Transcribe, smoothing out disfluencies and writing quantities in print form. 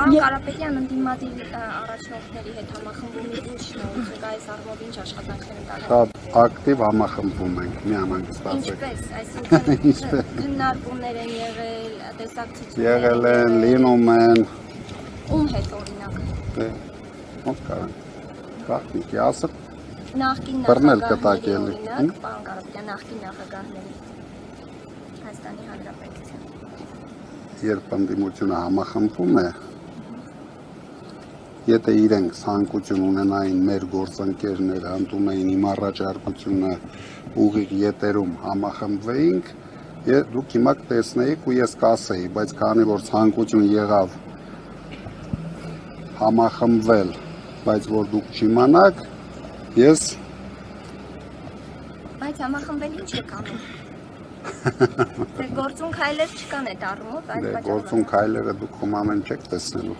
Պարոն Կարապետյան, ընդդիմադիր առաջնորդների հետ համախմբումից ինչ շնորհիվ եք այս առումով ինչ աշխատանքներ են տարել։ Շատ ակտիվ համախմբվում ենք, մի անհանգստացեք։ Ինչպես, այսինքն քննարկումներ են եղել, տեսակցություններ Եղել են, լինում են։ Ում հետ օրինակ։ Դե ոնց կարան։ Գաղտնիքի ասը Նախկին բռնել նախագահների կտակել։ օրինակ, պարոն Կարապետյան, նախկին նախագահների Հայաստանի Հանրապետության։ Երբ ընդդիմությունը համախմբվում է, եթե իրենք ցանկություն ունենային մեր գործընկերները ընդունում էին իմ առաջարկությունը ուղիղ ետերում համախմբվեինք, դուք հիմա կտեսնեիք ու ես կասեի, բայց քանի որ ցանկություն եղավ համախմբվել, բայց որ դուք չիմանաք, ես Բայց համախմբել ինչ եք անում։ Դե գործուն քայլեր չկան այդ առումով, գործուն քայլերը դուք ում ամեն չեք տեսնելու։